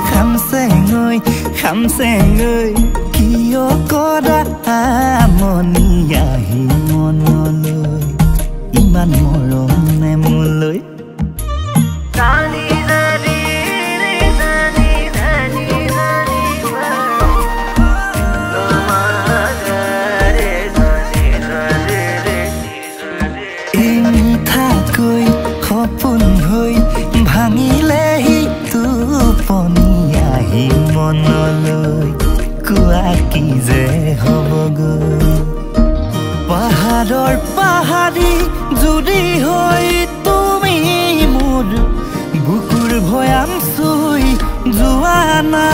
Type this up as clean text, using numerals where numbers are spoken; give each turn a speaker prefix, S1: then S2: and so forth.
S1: খামচেং ঐ কিয় কৰা মনি আহি মনলৈ ইমান মৰমে মোলৈ মিঠাকৈ সপোন হৈ ভাঙিলেহি টোপনি আহি মনলৈ কোৱা কি যে হ'বগৈ পাহাৰৰ পাহাৰী জুৰি হৈ তুমি মোৰ বুকুৰ ভৈয়াম চুই যোৱা না